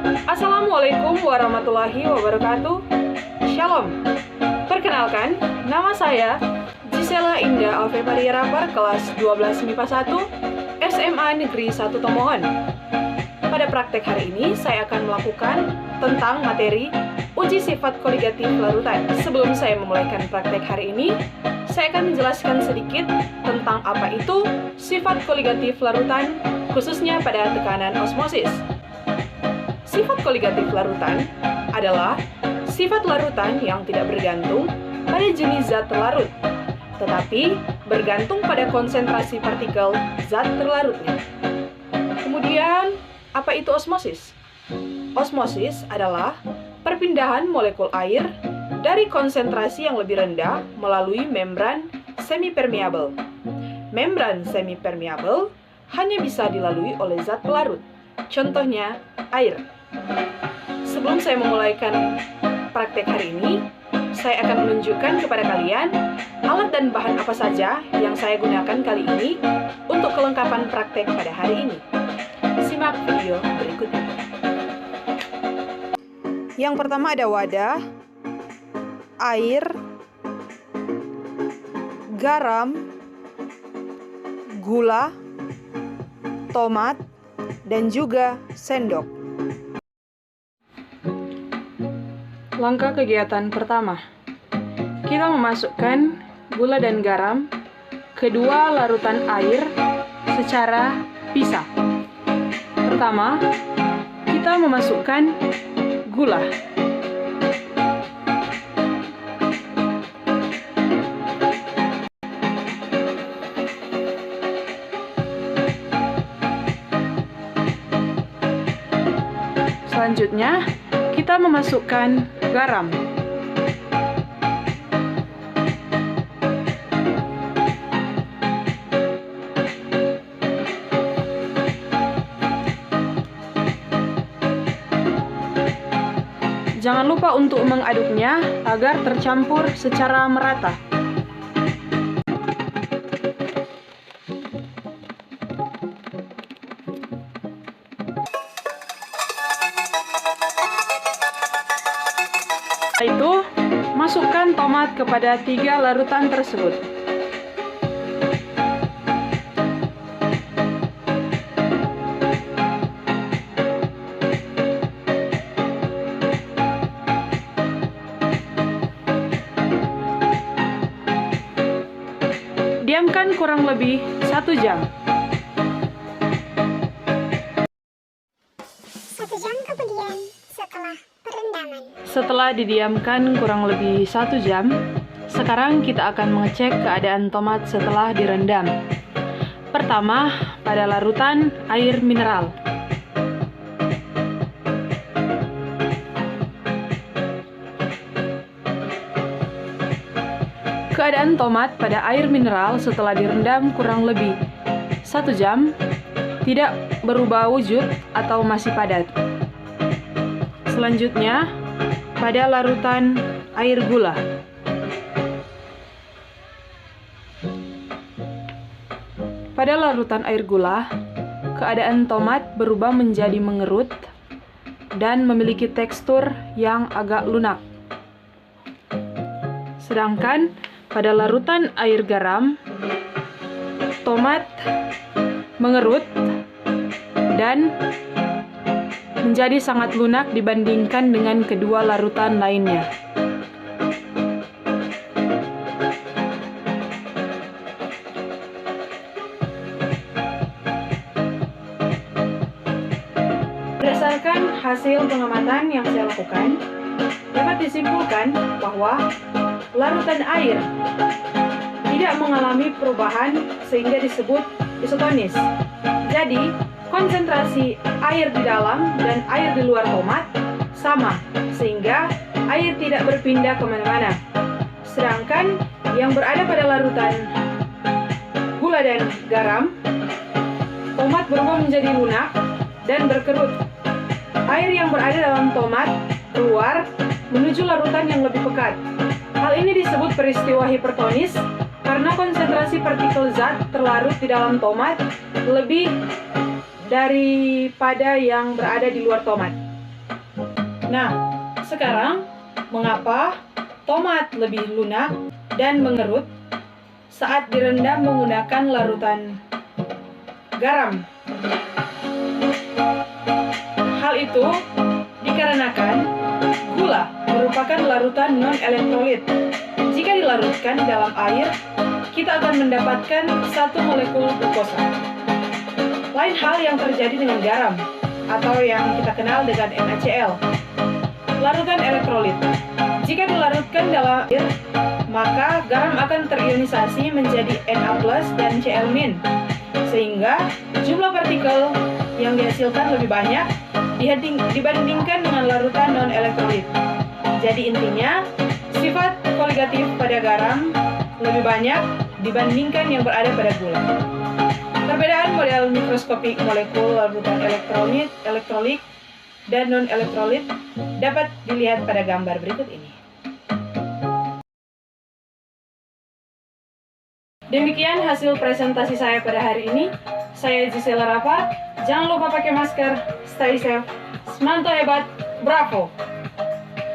Assalamualaikum warahmatullahi wabarakatuh. Shalom. Perkenalkan, nama saya Gisela Indah Alfeparia Rapar, kelas 12 MIPA 1, SMA Negeri 1 Tomohon. Pada praktek hari ini, saya akan melakukan tentang materi uji sifat koligatif larutan. Sebelum saya memulaikan praktek hari ini, saya akan menjelaskan sedikit tentang apa itu sifat koligatif larutan, khususnya pada tekanan osmosis. Sifat koligatif larutan adalah sifat larutan yang tidak bergantung pada jenis zat terlarut, tetapi bergantung pada konsentrasi partikel zat terlarutnya. Kemudian, apa itu osmosis? Osmosis adalah perpindahan molekul air dari konsentrasi yang lebih rendah melalui membran semipermeabel. Membran semipermeabel hanya bisa dilalui oleh zat pelarut, contohnya air. Sebelum saya memulaikan praktek hari ini, saya akan menunjukkan kepada kalian alat dan bahan apa saja yang saya gunakan kali ini untuk kelengkapan praktek pada hari ini. Simak video berikut ini. Yang pertama ada wadah, air, garam, gula, tomat, dan juga sendok. Langkah kegiatan pertama, kita memasukkan gula dan garam ke dua larutan air secara pisah. Pertama, kita memasukkan gula. Selanjutnya, kita memasukkan garam. Jangan lupa untuk mengaduknya agar tercampur secara merata. Setelah itu, masukkan tomat kepada 3 larutan tersebut. Diamkan kurang lebih 1 jam. 1 jam kemudian setelah perendaman. Setelah didiamkan kurang lebih 1 jam, sekarang kita akan mengecek keadaan tomat setelah direndam. Pertama, pada larutan air mineral. Keadaan tomat pada air mineral setelah direndam kurang lebih 1 jam tidak berubah wujud atau masih padat. Selanjutnya, pada larutan air gula. Pada larutan air gula, keadaan tomat berubah menjadi mengerut dan memiliki tekstur yang agak lunak. Sedangkan pada larutan air garam, tomat mengerut dan menjadi sangat lunak dibandingkan dengan kedua larutan lainnya. Berdasarkan hasil pengamatan yang saya lakukan, dapat disimpulkan bahwa larutan air tidak mengalami perubahan sehingga disebut isotonis. Jadi, konsentrasi air di dalam dan air di luar tomat sama, sehingga air tidak berpindah kemana-mana. Sedangkan yang berada pada larutan gula dan garam, tomat berubah menjadi lunak dan berkerut. Air yang berada dalam tomat keluar menuju larutan yang lebih pekat. Hal ini disebut peristiwa hipertonis karena konsentrasi partikel zat terlarut di dalam tomat lebih daripada yang berada di luar tomat. Nah, sekarang mengapa tomat lebih lunak dan mengerut saat direndam menggunakan larutan garam? Hal itu dikarenakan gula merupakan larutan non-elektrolit. Jika dilarutkan dalam air, kita akan mendapatkan satu molekul glukosa. Lain hal yang terjadi dengan garam, atau yang kita kenal dengan NaCl, larutan elektrolit. Jika dilarutkan dalam air, maka garam akan terionisasi menjadi Na+ dan Cl-, sehingga jumlah partikel yang dihasilkan lebih banyak dibandingkan dengan larutan non-elektrolit. Jadi intinya, sifat koligatif pada garam lebih banyak dibandingkan yang berada pada gula. Perbedaan model mikroskopik molekul larutan elektrolit dan non-elektrolit dapat dilihat pada gambar berikut ini. Demikian hasil presentasi saya pada hari ini. Saya Gisela Rafa. Jangan lupa pakai masker, stay safe, semangat hebat, bravo!